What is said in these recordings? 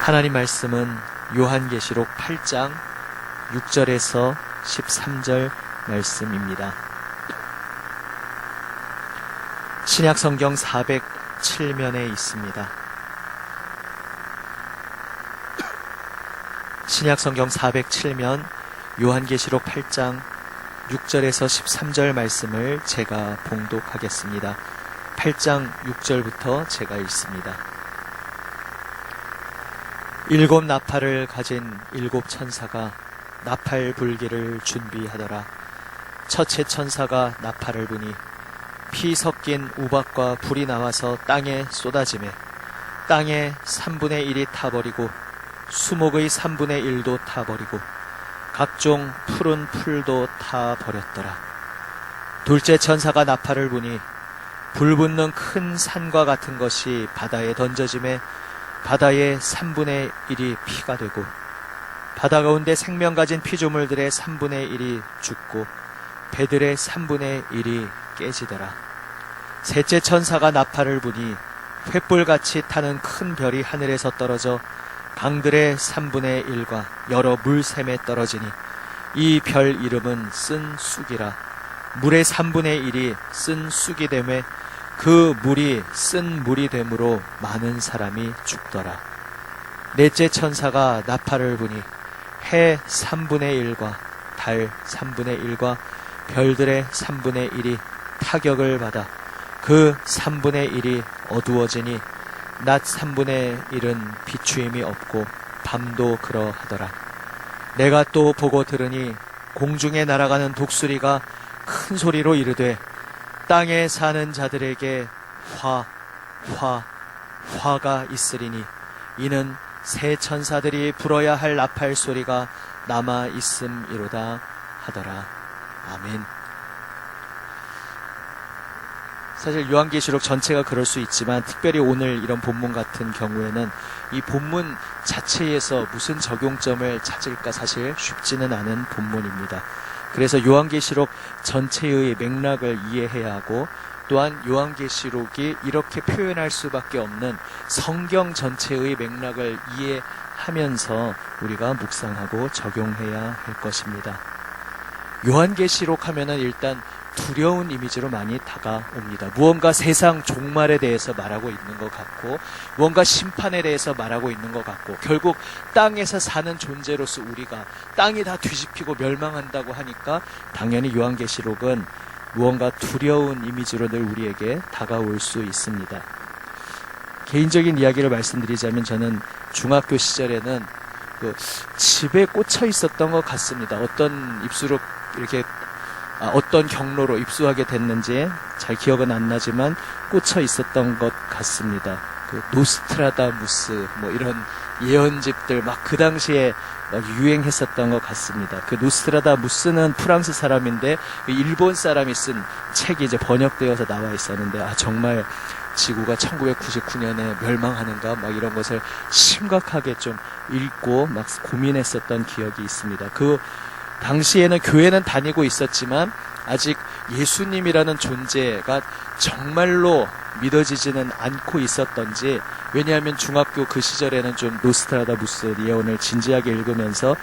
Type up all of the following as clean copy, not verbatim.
하나님 말씀은 요한계시록 8장 6절에서 13절 말씀입니다. 신약성경 407면에 있습니다. 신약성경 407면 요한계시록 8장 6절에서 13절 말씀을 제가 봉독하겠습니다. 8장 6절부터 제가 읽습니다. 일곱 나팔을 가진 일곱 천사가 나팔 불기를 준비하더라. 첫째 천사가 나팔을 부니 피 섞인 우박과 불이 나와서 땅에 쏟아지매 땅의 3분의 1이 타버리고 수목의 3분의 1도 타버리고 각종 푸른 풀도 타버렸더라. 둘째 천사가 나팔을 부니 불 붙는 큰 산과 같은 것이 바다에 던져지매 바다의 3분의 1이 피가 되고 바다 가운데 생명 가진 피조물들의 3분의 1이 죽고 배들의 3분의 1이 깨지더라. 셋째 천사가 나팔을 부니 횃불같이 타는 큰 별이 하늘에서 떨어져 강들의 3분의 1과 여러 물샘에 떨어지니 이 별 이름은 쓴 쑥이라. 물의 3분의 1이 쓴 쑥이 되매 그 물이 쓴 물이 되므로 많은 사람이 죽더라. 넷째 천사가 나팔을 부니 해 3분의 1과 달 3분의 1과 별들의 3분의 1이 타격을 받아 그 3분의 1이 어두워지니 낮 3분의 1은 비추임이 없고 밤도 그러하더라. 내가 또 보고 들으니 공중에 날아가는 독수리가 큰 소리로 이르되 땅에 사는 자들에게 화가 있으리니 이는 새 천사들이 불어야 할 나팔 소리가 남아 있음이로다 하더라. 아멘. 사실 요한계시록 전체가 그럴 수 있지만 특별히 오늘 이런 본문 같은 경우에는 이 본문 자체에서 무슨 적용점을 찾을까 사실 쉽지는 않은 본문입니다. 그래서 요한계시록 전체의 맥락을 이해해야 하고 또한 요한계시록이 이렇게 표현할 수밖에 없는 성경 전체의 맥락을 이해하면서 우리가 묵상하고 적용해야 할 것입니다. 요한계시록 하면은 일단 두려운 이미지로 많이 다가옵니다. 무언가 세상 종말에 대해서 말하고 있는 것 같고 무언가 심판에 대해서 말하고 있는 것 같고 결국 땅에서 사는 존재로서 우리가 땅이 다 뒤집히고 멸망한다고 하니까 당연히 요한계시록은 무언가 두려운 이미지로 늘 우리에게 다가올 수 있습니다. 개인적인 이야기를 말씀드리자면 저는 중학교 시절에는 집에 꽂혀 있었던 것 같습니다. 어떤 입수로 이렇게 어떤 경로로 입수하게 됐는지 잘 기억은 안 나지만 꽂혀 있었던 것 같습니다. 노스트라다무스 이런 예언집들 그 당시에 유행했었던 것 같습니다. 노스트라다무스는 프랑스 사람인데 일본 사람이 쓴 책이 이제 번역되어서 나와 있었는데 정말 지구가 1999년에 멸망하는가 이런 것을 심각하게 좀 읽고 고민했었던 기억이 있습니다. 당시에는 교회는 다니고 있었지만 아직 예수님이라는 존재가 정말로 믿어지지는 않고 있었던지 왜냐하면 중학교 그 시절에는 좀 노스트라다무스 예언을 진지하게 읽으면서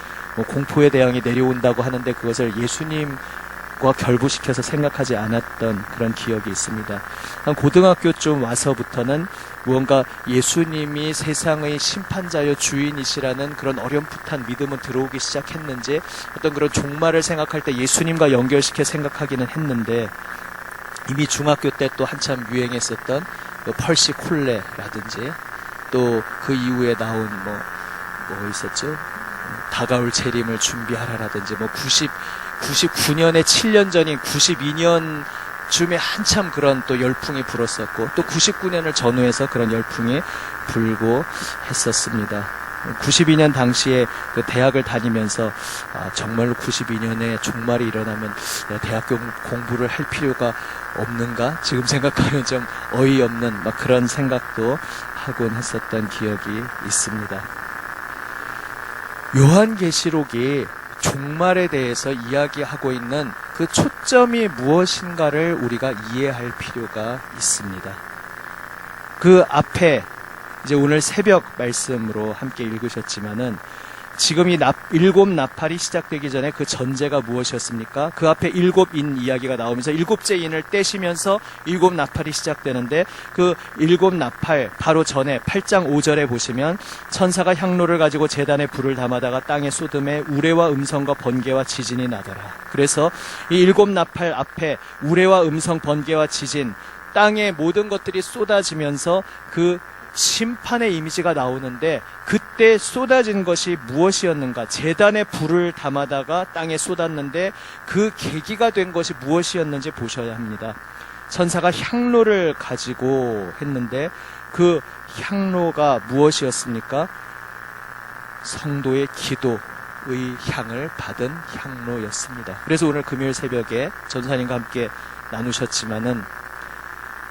공포의 대왕이 내려온다고 하는데 그것을 예수님과 결부시켜서 생각하지 않았던 그런 기억이 있습니다. 한 고등학교쯤 와서부터는 무언가 예수님이 세상의 심판자여 주인이시라는 그런 어렴풋한 믿음은 들어오기 시작했는지 어떤 그런 종말을 생각할 때 예수님과 연결시켜 생각하기는 했는데 이미 중학교 때 또 한참 유행했었던 펄시 콜레라든지 또 그 이후에 나온 뭐 있었죠? 다가올 재림을 준비하라라든지 99년에 7년 전인 92년 쯤에 한참 그런 또 열풍이 불었었고 또 99년을 전후해서 그런 열풍이 불고 했었습니다. 92년 당시에 대학을 다니면서 정말로 92년에 종말이 일어나면 대학교 공부를 할 필요가 없는가? 지금 생각하면 좀 어이없는 그런 생각도 하곤 했었던 기억이 있습니다. 요한계시록이 종말에 대해서 이야기하고 있는 그 초점이 무엇인가를 우리가 이해할 필요가 있습니다. 그 앞에 이제 오늘 새벽 말씀으로 함께 읽으셨지만은 지금 이 일곱 나팔이 시작되기 전에 그 전제가 무엇이었습니까? 그 앞에 일곱 인 이야기가 나오면서 일곱째 인을 떼시면서 일곱 나팔이 시작되는데 그 일곱 나팔 바로 전에 8장 5절에 보시면 천사가 향로를 가지고 제단에 불을 담아다가 땅에 쏟음에 우레와 음성과 번개와 지진이 나더라. 그래서 이 일곱 나팔 앞에 우레와 음성, 번개와 지진, 땅의 모든 것들이 쏟아지면서 그 심판의 이미지가 나오는데 그때 쏟아진 것이 무엇이었는가? 제단에 불을 담아다가 땅에 쏟았는데 그 계기가 된 것이 무엇이었는지 보셔야 합니다. 천사가 향로를 가지고 했는데 그 향로가 무엇이었습니까? 성도의 기도의 향을 받은 향로였습니다. 그래서 오늘 금요일 새벽에 전사님과 함께 나누셨지만은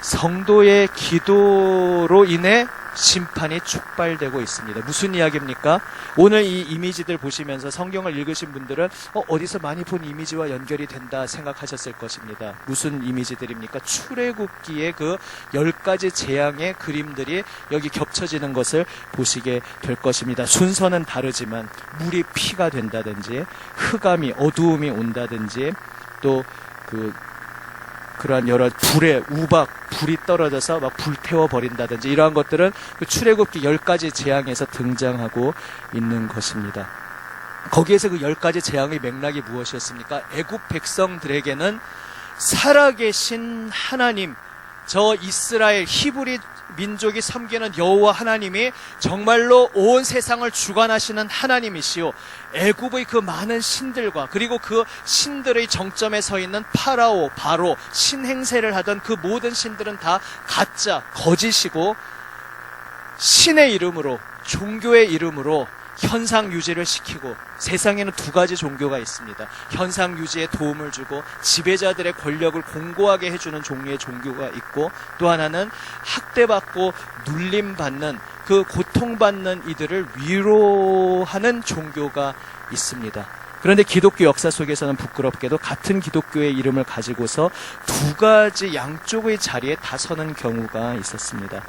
성도의 기도로 인해 심판이 촉발되고 있습니다. 무슨 이야기입니까? 오늘 이 이미지들 보시면서 성경을 읽으신 분들은 어디서 많이 본 이미지와 연결이 된다 생각하셨을 것입니다. 무슨 이미지들입니까? 출애굽기의 그 10가지 재앙의 그림들이 여기 겹쳐지는 것을 보시게 될 것입니다. 순서는 다르지만 물이 피가 된다든지 흑암이 어두움이 온다든지 또 그러한 여러 불에 불이 떨어져서 막 불태워 버린다든지 이러한 것들은 그 출애굽기 10가지 재앙에서 등장하고 있는 것입니다. 거기에서 그 10가지 재앙의 맥락이 무엇이었습니까? 애굽 백성들에게는 살아계신 하나님, 저 이스라엘 히브리 민족이 섬기는 여호와 하나님이 정말로 온 세상을 주관하시는 하나님이시오. 애굽의 그 많은 신들과 그리고 그 신들의 정점에 서 있는 파라오, 바로 신행세를 하던 그 모든 신들은 다 가짜, 거짓이고 신의 이름으로, 종교의 이름으로 현상 유지를 시키고, 세상에는 두 가지 종교가 있습니다. 현상 유지에 도움을 주고 지배자들의 권력을 공고하게 해주는 종류의 종교가 있고, 또 하나는 학대받고 눌림받는 그 고통받는 이들을 위로하는 종교가 있습니다. 그런데 기독교 역사 속에서는 부끄럽게도 같은 기독교의 이름을 가지고서 두 가지 양쪽의 자리에 다 서는 경우가 있었습니다.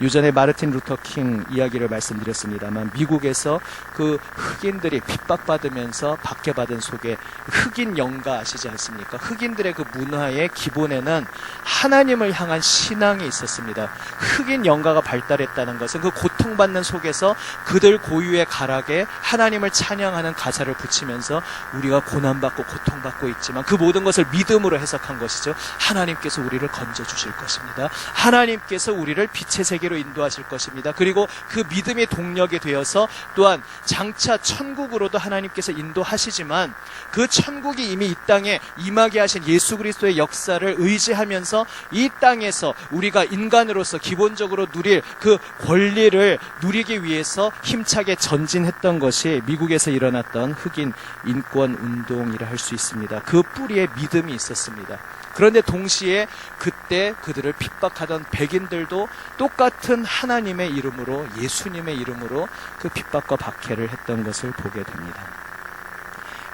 유전에 마르틴 루터 킹 이야기를 말씀드렸습니다만 미국에서 그 흑인들이 핍박받으면서 박해받은 속에 흑인 영가 아시지 않습니까? 흑인들의 그 문화의 기본에는 하나님을 향한 신앙이 있었습니다. 흑인 영가가 발달했다는 것은 그 고통받는 속에서 그들 고유의 가락에 하나님을 찬양하는 가사를 붙이면서 우리가 고난받고 고통받고 있지만 그 모든 것을 믿음으로 해석한 것이죠. 하나님께서 우리를 건져주실 것입니다. 하나님께서 우리를 빛의 세계 로 인도하실 것입니다. 그리고 그 믿음의 동력이 되어서 또한 장차 천국으로도 하나님께서 인도하시지만 그 천국이 이미 이 땅에 임하게 하신 예수 그리스도의 역사를 의지하면서 이 땅에서 우리가 인간으로서 기본적으로 누릴 그 권리를 누리기 위해서 힘차게 전진했던 것이 미국에서 일어났던 흑인 인권 운동이라 할 수 있습니다. 그 뿌리에 믿음이 있었습니다. 그런데 동시에 그때 그들을 핍박하던 백인들도 똑같은 하나님의 이름으로, 예수님의 이름으로 그 핍박과 박해를 했던 것을 보게 됩니다.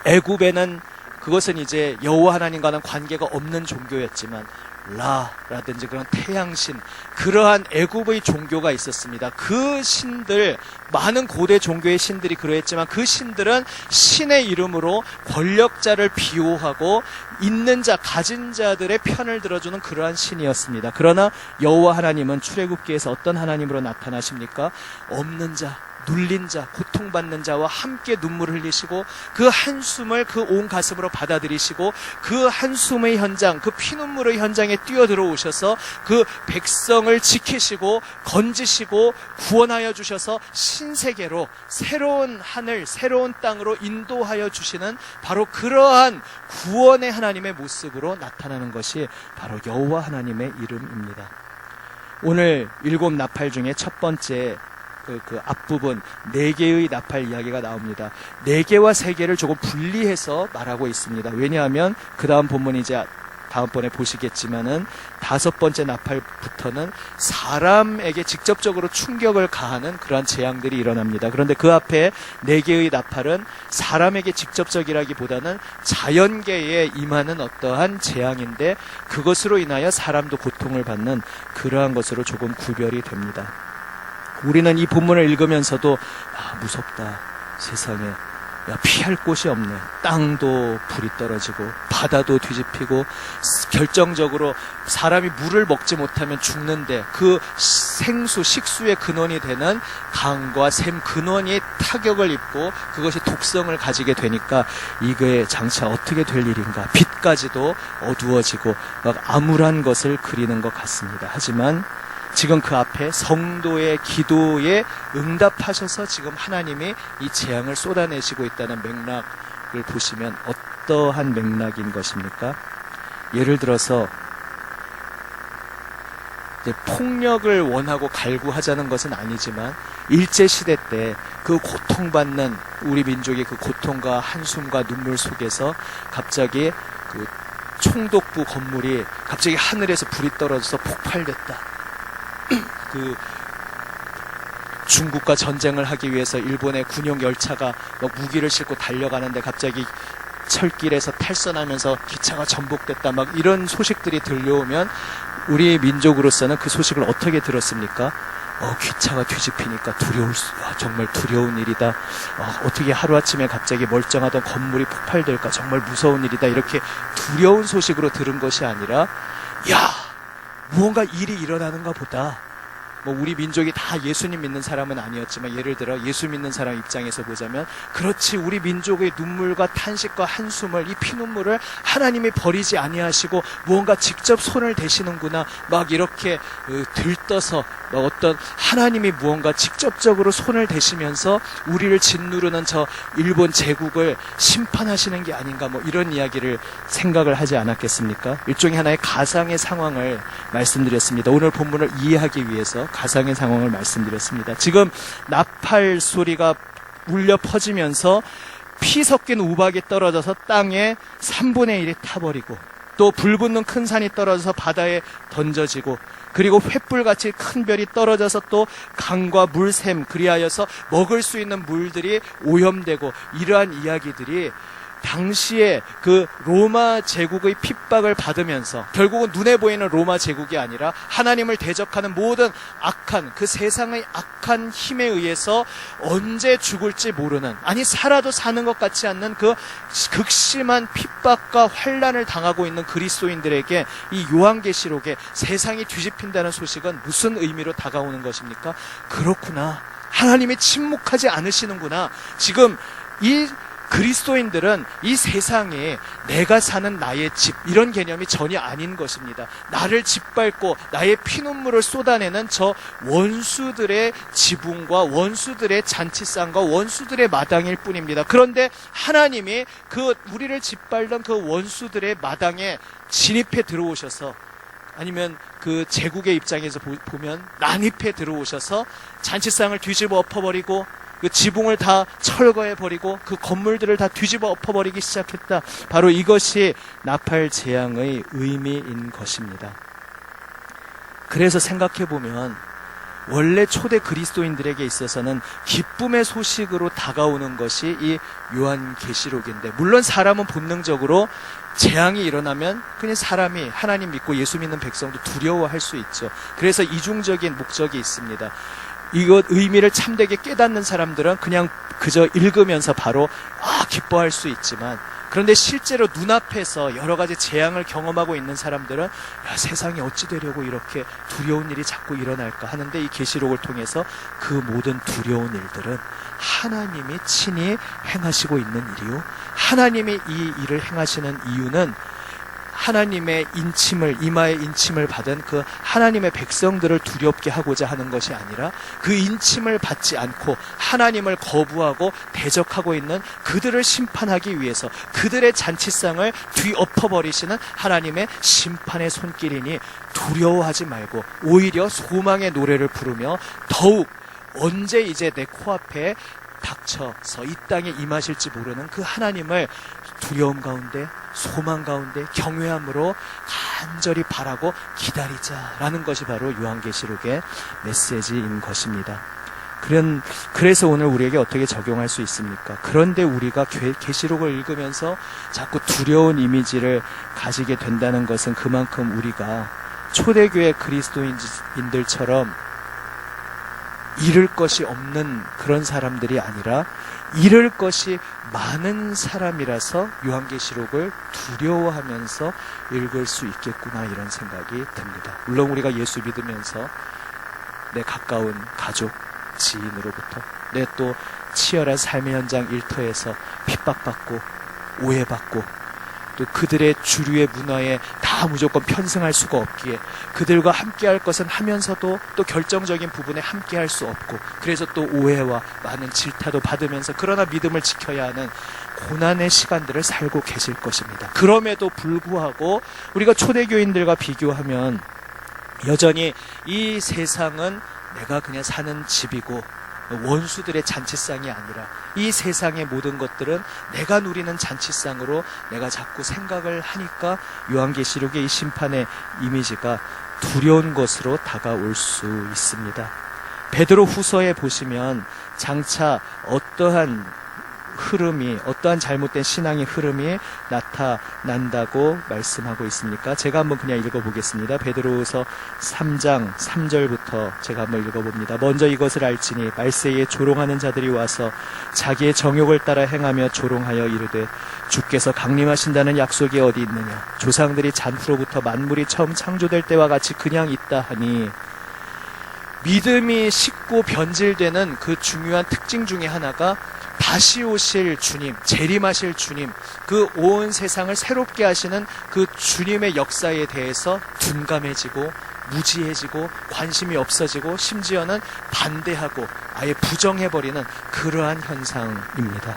애굽에는 그것은 이제 여호와 하나님과는 관계가 없는 종교였지만 라라든지 그런 태양신, 그러한 애굽의 종교가 있었습니다. 그 신들, 많은 고대 종교의 신들이 그러했지만 그 신들은 신의 이름으로 권력자를 비호하고 있는 자, 가진 자들의 편을 들어주는 그러한 신이었습니다. 그러나 여호와 하나님은 출애굽기에서 어떤 하나님으로 나타나십니까? 없는 자, 눌린 자, 고통받는 자와 함께 눈물을 흘리시고 그 한숨을 그 온 가슴으로 받아들이시고 그 한숨의 현장, 그 피눈물의 현장에 뛰어들어오셔서 그 백성을 지키시고 건지시고 구원하여 주셔서 신세계로, 새로운 하늘, 새로운 땅으로 인도하여 주시는 바로 그러한 구원의 하나님의 모습으로 나타나는 것이 바로 여호와 하나님의 이름입니다. 오늘 일곱 나팔 중에 첫 번째 그 앞부분 4개의 나팔 이야기가 나옵니다. 4개와 3개를 조금 분리해서 말하고 있습니다. 왜냐하면 그 다음 본문이 이제 다음번에 보시겠지만은 5번째 나팔부터는 사람에게 직접적으로 충격을 가하는 그러한 재앙들이 일어납니다. 그런데 그 앞에 4개의 나팔은 사람에게 직접적이라기보다는 자연계에 임하는 어떠한 재앙인데 그것으로 인하여 사람도 고통을 받는 그러한 것으로 조금 구별이 됩니다. 우리는 이 본문을 읽으면서도 무섭다. 세상에 피할 곳이 없네. 땅도 불이 떨어지고 바다도 뒤집히고 결정적으로 사람이 물을 먹지 못하면 죽는데 그 식수의 근원이 되는 강과 샘 근원이 타격을 입고 그것이 독성을 가지게 되니까 이거에 장차 어떻게 될 일인가. 빛까지도 어두워지고 막 암울한 것을 그리는 것 같습니다. 하지만 지금 그 앞에 성도의 기도에 응답하셔서 지금 하나님이 이 재앙을 쏟아내시고 있다는 맥락을 보시면 어떠한 맥락인 것입니까? 예를 들어서 폭력을 원하고 갈구하자는 것은 아니지만 일제시대 때 그 고통받는 우리 민족의 그 고통과 한숨과 눈물 속에서 갑자기 그 총독부 건물이 갑자기 하늘에서 불이 떨어져서 폭발됐다. 그 중국과 전쟁을 하기 위해서 일본의 군용 열차가 무기를 싣고 달려가는데 갑자기 철길에서 탈선하면서 기차가 전복됐다. 막 이런 소식들이 들려오면 우리 민족으로서는 그 소식을 어떻게 들었습니까? 기차가 뒤집히니까 정말 두려운 일이다. 어떻게 하루아침에 갑자기 멀쩡하던 건물이 폭발될까? 정말 무서운 일이다. 이렇게 두려운 소식으로 들은 것이 아니라 무언가 일이 일어나는가 보다. 우리 민족이 다 예수님 믿는 사람은 아니었지만 예를 들어 예수 믿는 사람 입장에서 보자면 그렇지 우리 민족의 눈물과 탄식과 한숨을 이 피눈물을 하나님이 버리지 아니하시고 무언가 직접 손을 대시는구나. 막 이렇게 들떠서 어떤 하나님이 무언가 직접적으로 손을 대시면서 우리를 짓누르는 저 일본 제국을 심판하시는 게 아닌가 이런 이야기를 생각을 하지 않았겠습니까? 일종의 하나의 가상의 상황을 말씀드렸습니다. 오늘 본문을 이해하기 위해서 가상의 상황을 말씀드렸습니다. 지금 나팔 소리가 울려 퍼지면서 피 섞인 우박이 떨어져서 땅에 3분의 1이 타버리고 또 불붙는 큰 산이 떨어져서 바다에 던져지고 그리고 횃불같이 큰 별이 떨어져서 또 강과 물샘 그리하여서 먹을 수 있는 물들이 오염되고 이러한 이야기들이 당시에 그 로마 제국의 핍박을 받으면서 결국은 눈에 보이는 로마 제국이 아니라 하나님을 대적하는 모든 악한 그 세상의 악한 힘에 의해서 언제 죽을지 모르는 살아도 사는 것 같지 않는 그 극심한 핍박과 환난을 당하고 있는 그리스도인들에게 이 요한계시록에 세상이 뒤집힌다는 소식은 무슨 의미로 다가오는 것입니까? 그렇구나. 하나님이 침묵하지 않으시는구나. 지금 이 그리스도인들은 이 세상에 내가 사는 나의 집 이런 개념이 전혀 아닌 것입니다. 나를 짓밟고 나의 피눈물을 쏟아내는 저 원수들의 지붕과 원수들의 잔치상과 원수들의 마당일 뿐입니다. 그런데 하나님이 그 우리를 짓밟던 그 원수들의 마당에 진입해 들어오셔서 아니면 그 제국의 입장에서 보면 난입해 들어오셔서 잔치상을 뒤집어 엎어버리고 그 지붕을 다 철거해버리고 그 건물들을 다 뒤집어 엎어버리기 시작했다. 바로 이것이 나팔 재앙의 의미인 것입니다. 그래서 생각해보면 원래 초대 그리스도인들에게 있어서는 기쁨의 소식으로 다가오는 것이 이 요한계시록인데 물론 사람은 본능적으로 재앙이 일어나면 그냥 사람이 하나님 믿고 예수 믿는 백성도 두려워할 수 있죠. 그래서 이중적인 목적이 있습니다. 이것 의미를 참되게 깨닫는 사람들은 그냥 그저 읽으면서 바로 기뻐할 수 있지만 그런데 실제로 눈앞에서 여러 가지 재앙을 경험하고 있는 사람들은 세상이 어찌 되려고 이렇게 두려운 일이 자꾸 일어날까 하는데 이 계시록을 통해서 그 모든 두려운 일들은 하나님이 친히 행하시고 있는 일이요. 하나님이 이 일을 행하시는 이유는 하나님의 이마의 인침을 받은 그 하나님의 백성들을 두렵게 하고자 하는 것이 아니라 그 인침을 받지 않고 하나님을 거부하고 대적하고 있는 그들을 심판하기 위해서 그들의 잔치상을 뒤엎어버리시는 하나님의 심판의 손길이니 두려워하지 말고 오히려 소망의 노래를 부르며 더욱 언제 이제 내 코앞에 닥쳐서 이 땅에 임하실지 모르는 그 하나님을 두려움 가운데 소망 가운데 경외함으로 간절히 바라고 기다리자라는 것이 바로 요한계시록의 메시지인 것입니다. 그래서 오늘 우리에게 어떻게 적용할 수 있습니까? 그런데 우리가 계시록을 읽으면서 자꾸 두려운 이미지를 가지게 된다는 것은 그만큼 우리가 초대교회 그리스도인들처럼 잃을 것이 없는 그런 사람들이 아니라 잃을 것이 많은 사람이라서 요한계시록을 두려워하면서 읽을 수 있겠구나, 이런 생각이 듭니다. 물론 우리가 예수 믿으면서 내 가까운 가족, 지인으로부터, 내 또 치열한 삶의 현장 일터에서 핍박받고 오해받고, 또 그들의 주류의 문화에 다 무조건 편승할 수가 없기에 그들과 함께할 것은 하면서도 또 결정적인 부분에 함께할 수 없고, 그래서 또 오해와 많은 질타도 받으면서 그러나 믿음을 지켜야 하는 고난의 시간들을 살고 계실 것입니다. 그럼에도 불구하고 우리가 초대교인들과 비교하면 여전히 이 세상은 내가 그냥 사는 집이고 원수들의 잔치상이 아니라 이 세상의 모든 것들은 내가 누리는 잔치상으로 내가 자꾸 생각을 하니까 요한계시록의 이 심판의 이미지가 두려운 것으로 다가올 수 있습니다. 베드로 후서에 보시면 장차 어떠한 흐름이, 어떠한 잘못된 신앙의 흐름이 나타난다고 말씀하고 있습니까? 제가 한번 그냥 읽어보겠습니다. 베드로후서 3장 3절부터 제가 한번 읽어봅니다. 먼저 이것을 알지니 말세에 조롱하는 자들이 와서 자기의 정욕을 따라 행하며 조롱하여 이르되 주께서 강림하신다는 약속이 어디 있느냐? 조상들이 잔후로부터 만물이 처음 창조될 때와 같이 그냥 있다 하니, 믿음이 식고 변질되는 그 중요한 특징 중에 하나가 다시 오실 주님, 재림하실 주님, 그 온 세상을 새롭게 하시는 그 주님의 역사에 대해서 둔감해지고 무지해지고 관심이 없어지고 심지어는 반대하고 아예 부정해버리는 그러한 현상입니다.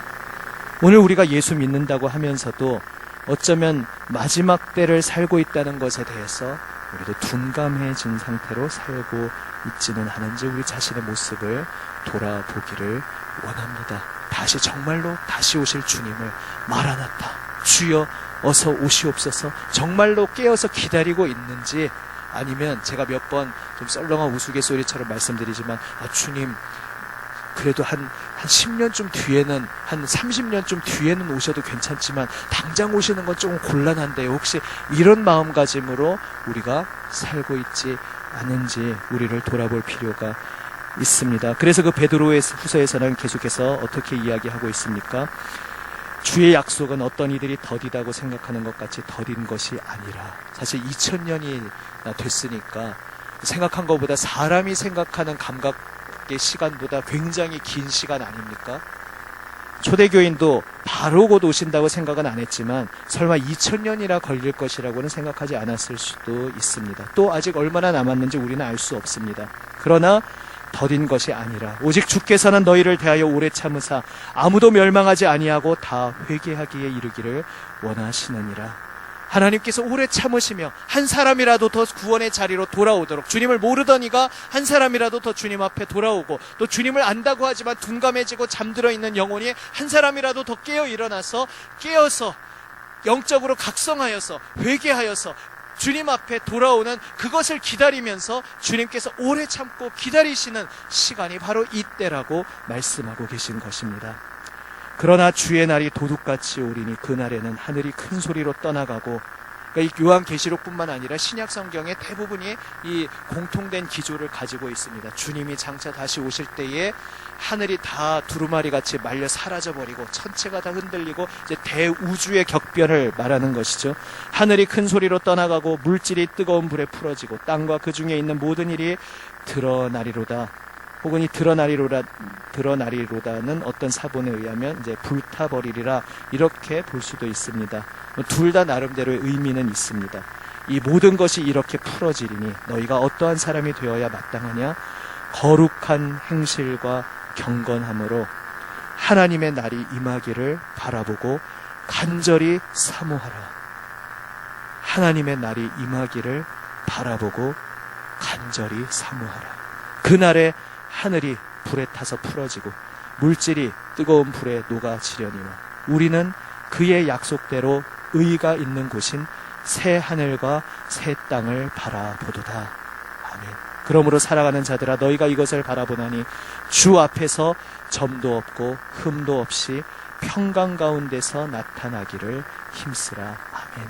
오늘 우리가 예수 믿는다고 하면서도 어쩌면 마지막 때를 살고 있다는 것에 대해서 우리도 둔감해진 상태로 살고 있지는 않은지 우리 자신의 모습을 돌아보기를 원합니다. 다시 정말로 다시 오실 주님을 마라나타, 주여 어서 오시옵소서 정말로 깨어서 기다리고 있는지, 아니면 제가 몇 번 좀 썰렁한 우스갯소리처럼 말씀드리지만 주님 그래도 한 10년쯤 뒤에는, 한 30년쯤 뒤에는 오셔도 괜찮지만 당장 오시는 건 조금 곤란한데요. 혹시 이런 마음가짐으로 우리가 살고 있지 않은지 우리를 돌아볼 필요가 있습니다. 그래서 그 베드로의 후서에서는 계속해서 어떻게 이야기하고 있습니까? 주의 약속은 어떤 이들이 더디다고 생각하는 것 같이 더딘 것이 아니라, 사실 2000년이 됐으니까 생각한 것보다, 사람이 생각하는 감각의 시간보다 굉장히 긴 시간 아닙니까? 초대교인도 바로 곧 오신다고 생각은 안 했지만 설마 2000년이나 걸릴 것이라고는 생각하지 않았을 수도 있습니다. 또 아직 얼마나 남았는지 우리는 알 수 없습니다. 그러나 더딘 것이 아니라 오직 주께서는 너희를 대하여 오래 참으사 아무도 멸망하지 아니하고 다 회개하기에 이르기를 원하시느니라. 하나님께서 오래 참으시며 한 사람이라도 더 구원의 자리로 돌아오도록, 주님을 모르던 이가 한 사람이라도 더 주님 앞에 돌아오고, 또 주님을 안다고 하지만 둔감해지고 잠들어 있는 영혼이 한 사람이라도 더 깨어서 영적으로 각성하여서 회개하여서 주님 앞에 돌아오는 그것을 기다리면서 주님께서 오래 참고 기다리시는 시간이 바로 이때라고 말씀하고 계신 것입니다. 그러나 주의 날이 도둑같이 오리니 그날에는 하늘이 큰 소리로 떠나가고, 그러니까 이 요한계시록뿐만 아니라 신약 성경의 대부분이 이 공통된 기조를 가지고 있습니다. 주님이 장차 다시 오실 때에 하늘이 다 두루마리같이 말려 사라져버리고 천체가 다 흔들리고 이제 대우주의 격변을 말하는 것이죠. 하늘이 큰 소리로 떠나가고 물질이 뜨거운 불에 풀어지고 땅과 그 중에 있는 모든 일이 드러나리로다. 혹은 이 드러나리로다는 어떤 사본에 의하면 이제 불타버리리라, 이렇게 볼 수도 있습니다. 둘 다 나름대로의 의미는 있습니다. 이 모든 것이 이렇게 풀어지리니 너희가 어떠한 사람이 되어야 마땅하냐? 거룩한 행실과 경건함으로 하나님의 날이 임하기를 바라보고 간절히 사모하라. 하나님의 날이 임하기를 바라보고 간절히 사모하라. 그날에 하늘이 불에 타서 풀어지고 물질이 뜨거운 불에 녹아지려니와 우리는 그의 약속대로 의가 있는 곳인 새 하늘과 새 땅을 바라보도다. 아멘. 그러므로 살아가는 자들아, 너희가 이것을 바라보나니 주 앞에서 점도 없고 흠도 없이 평강 가운데서 나타나기를 힘쓰라. 아멘.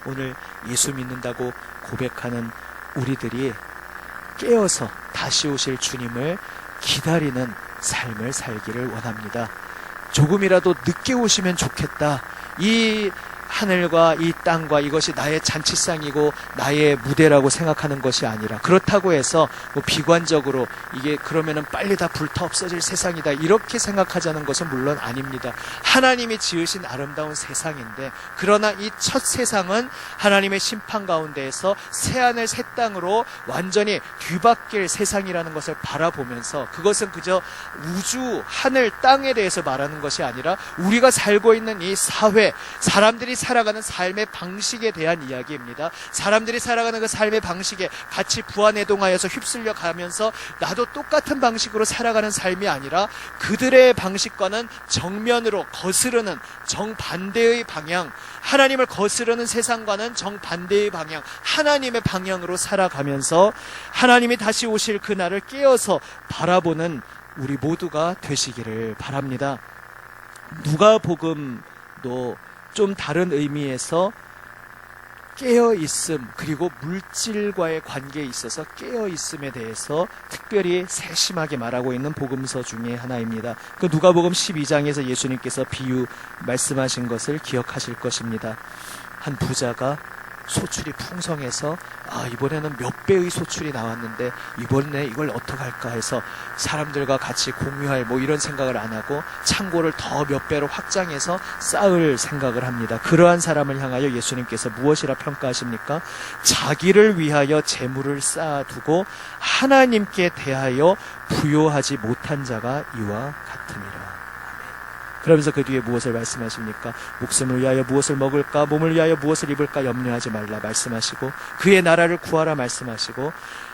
오늘 예수 믿는다고 고백하는 우리들이 깨어서 다시 오실 주님을 기다리는 삶을 살기를 원합니다. 조금이라도 늦게 오시면 좋겠다. 이 하늘과 이 땅과 이것이 나의 잔치상이고 나의 무대라고 생각하는 것이 아니라, 그렇다고 해서 뭐 비관적으로 이게 그러면은 빨리 다 불타 없어질 세상이다 이렇게 생각하자는 것은 물론 아닙니다. 하나님이 지으신 아름다운 세상인데, 그러나 이 첫 세상은 하나님의 심판 가운데에서 새하늘 새 땅으로 완전히 뒤바뀔 세상이라는 것을 바라보면서, 그것은 그저 우주 하늘 땅에 대해서 말하는 것이 아니라 우리가 살고 있는 이 사회, 사람들이 살아가는 삶의 방식에 대한 이야기입니다. 사람들이 살아가는 그 삶의 방식에 같이 부안해동하여서 휩쓸려 가면서 나도 똑같은 방식으로 살아가는 삶이 아니라, 그들의 방식과는 정면으로 거스르는 정반대의 방향, 하나님을 거스르는 세상과는 정반대의 방향, 하나님의 방향으로 살아가면서 하나님이 다시 오실 그날을 깨어서 바라보는 우리 모두가 되시기를 바랍니다. 누가복음도 좀 다른 의미에서 깨어있음, 그리고 물질과의 관계에 있어서 깨어있음에 대해서 특별히 세심하게 말하고 있는 복음서 중에 하나입니다. 그 누가복음 12장에서 예수님께서 비유 말씀하신 것을 기억하실 것입니다. 한 부자가 소출이 풍성해서 이번에는 몇 배의 소출이 나왔는데 이번에 이걸 어떡할까 해서 사람들과 같이 공유할 뭐 이런 생각을 안 하고 창고를 더 몇 배로 확장해서 쌓을 생각을 합니다. 그러한 사람을 향하여 예수님께서 무엇이라 평가하십니까? 자기를 위하여 재물을 쌓아두고 하나님께 대하여 부요하지 못한 자가 이와 같으니라. 그러면서 그 뒤에 무엇을 말씀하십니까? 목숨을 위하여 무엇을 먹을까, 몸을 위하여 무엇을 입을까 염려하지 말라 말씀하시고, 그의 나라를 구하라 말씀하시고,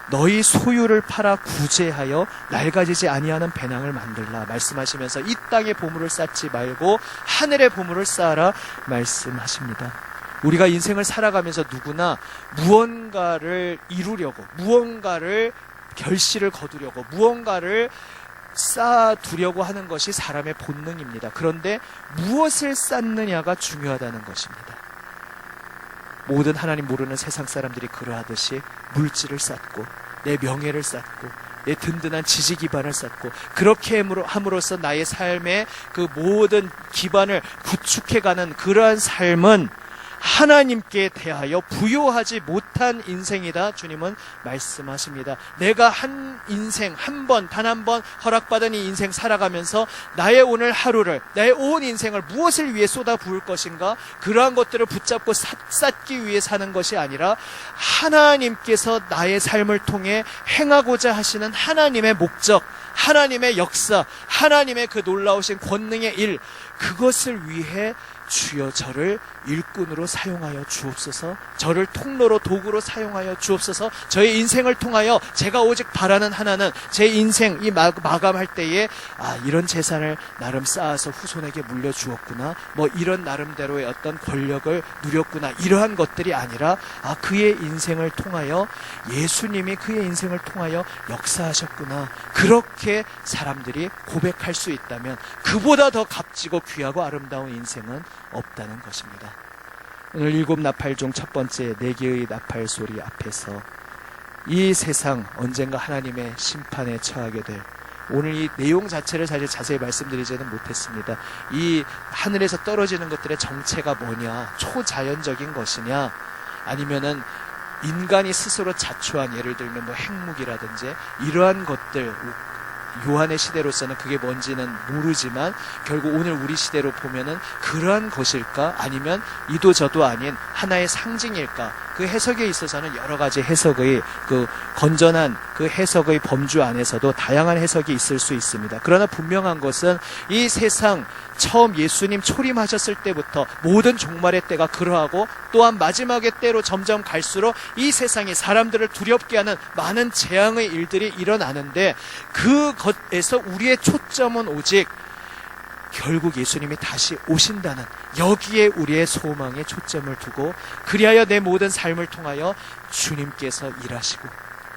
너희 소유를 팔아 구제하여 낡아지지 아니하는 배낭을 만들라 말씀하시면서 이 땅의 보물을 쌓지 말고 하늘의 보물을 쌓아라 말씀하십니다. 우리가 인생을 살아가면서 누구나 무언가를 이루려고, 무언가를 결실을 거두려고, 무언가를 쌓아두려고 하는 것이 사람의 본능입니다. 그런데 무엇을 쌓느냐가 중요하다는 것입니다. 모든 하나님 모르는 세상 사람들이 그러하듯이 물질을 쌓고 내 명예를 쌓고 내 든든한 지지 기반을 쌓고, 그렇게 함으로써 나의 삶의 그 모든 기반을 구축해가는 그러한 삶은 하나님께 대하여 부요하지 못한 인생이다 주님은 말씀하십니다. 내가 한 인생 단 한 번 허락받은 이 인생 살아가면서 나의 오늘 하루를, 나의 온 인생을 무엇을 위해 쏟아 부을 것인가, 그러한 것들을 붙잡고 쌓기 위해 사는 것이 아니라 하나님께서 나의 삶을 통해 행하고자 하시는 하나님의 목적, 하나님의 역사, 하나님의 그 놀라우신 권능의 일, 그것을 위해 주여 저를 일꾼으로 사용하여 주옵소서, 저를 통로로 도구로 사용하여 주옵소서. 저의 인생을 통하여 제가 오직 바라는 하나는 제 인생 이 마감할 때에 이런 재산을 나름 쌓아서 후손에게 물려주었구나, 뭐 이런 나름대로의 어떤 권력을 누렸구나, 이러한 것들이 아니라 그의 인생을 통하여, 예수님이 그의 인생을 통하여 역사하셨구나, 그렇게 사람들이 고백할 수 있다면 그보다 더 값지고 귀하고 아름다운 인생은 없다는 것입니다. 오늘 7 나팔 중 첫 번째 4개의 나팔 소리 앞에서 이 세상 언젠가 하나님의 심판에 처하게 될, 오늘 이 내용 자체를 사실 자세히 말씀드리지는 못했습니다. 이 하늘에서 떨어지는 것들의 정체가 뭐냐, 초자연적인 것이냐, 아니면은 인간이 스스로 자초한, 예를 들면 뭐 핵무기라든지 이러한 것들, 요한의 시대로서는 그게 뭔지는 모르지만 결국 오늘 우리 시대로 보면은 그러한 것일까, 아니면 이도 저도 아닌 하나의 상징일까, 그 해석에 있어서는 여러 가지 해석의 그 건전한 그 해석의 범주 안에서도 다양한 해석이 있을 수 있습니다. 그러나 분명한 것은 이 세상 처음 예수님 초림하셨을 때부터 모든 종말의 때가 그러하고, 또한 마지막의 때로 점점 갈수록 이 세상이 사람들을 두렵게 하는 많은 재앙의 일들이 일어나는데, 그것에서 우리의 초점은 오직 결국 예수님이 다시 오신다는 여기에 우리의 소망에 초점을 두고, 그리하여 내 모든 삶을 통하여 주님께서 일하시고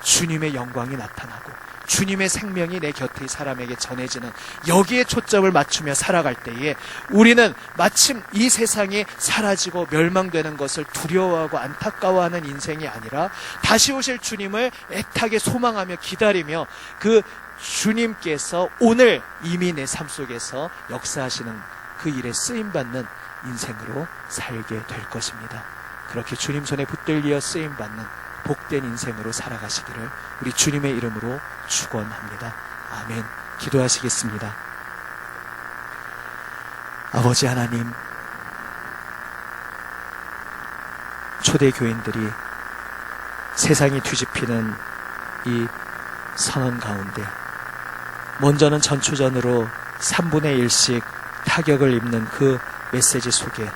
주님의 영광이 나타나고 주님의 생명이 내 곁의 사람에게 전해지는, 여기에 초점을 맞추며 살아갈 때에 우리는 마침 이 세상이 사라지고 멸망되는 것을 두려워하고 안타까워하는 인생이 아니라 다시 오실 주님을 애타게 소망하며 기다리며 그 주님께서 오늘 이미 내 삶 속에서 역사하시는 그 일에 쓰임받는 인생으로 살게 될 것입니다. 그렇게 주님 손에 붙들려 쓰임받는 복된 인생으로 살아가시기를 우리 주님의 이름으로 축원합니다. 아멘. 기도하시겠습니다. 아버지 하나님, 초대교인들이 세상이 뒤집히는 이 선언 가운데 먼저는 전초전으로 3분의 1씩 타격을 입는 그 메시지 속에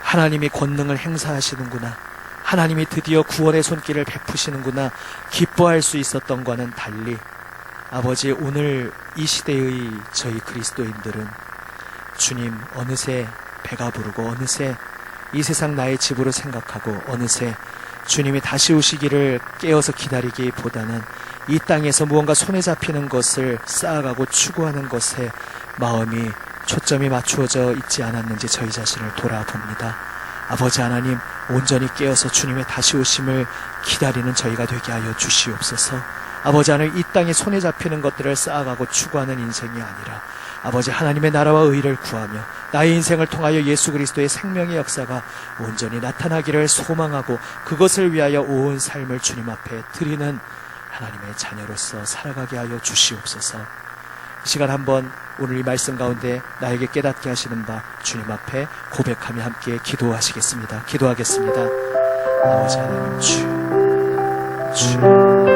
하나님이 권능을 행사하시는구나, 하나님이 드디어 구원의 손길을 베푸시는구나 기뻐할 수 있었던 것과는 달리 아버지, 오늘 이 시대의 저희 그리스도인들은 주님 어느새 배가 부르고 어느새 이 세상 나의 집으로 생각하고 어느새 주님이 다시 오시기를 깨어서 기다리기보다는 이 땅에서 무언가 손에 잡히는 것을 쌓아가고 추구하는 것에 마음이 초점이 맞추어져 있지 않았는지 저희 자신을 돌아봅니다. 아버지 하나님, 온전히 깨어서 주님의 다시 오심을 기다리는 저희가 되게 하여 주시옵소서. 아버지 하나님, 이 땅에 손에 잡히는 것들을 쌓아가고 추구하는 인생이 아니라 아버지 하나님의 나라와 의를 구하며 나의 인생을 통하여 예수 그리스도의 생명의 역사가 온전히 나타나기를 소망하고 그것을 위하여 온 삶을 주님 앞에 드리는 하나님의 자녀로서 살아가게 하여 주시옵소서. 이 시간 한번 오늘 이 말씀 가운데 나에게 깨닫게 하시는 바 주님 앞에 고백하며 함께 기도하시겠습니다. 기도하겠습니다. 아버지 하나님, 주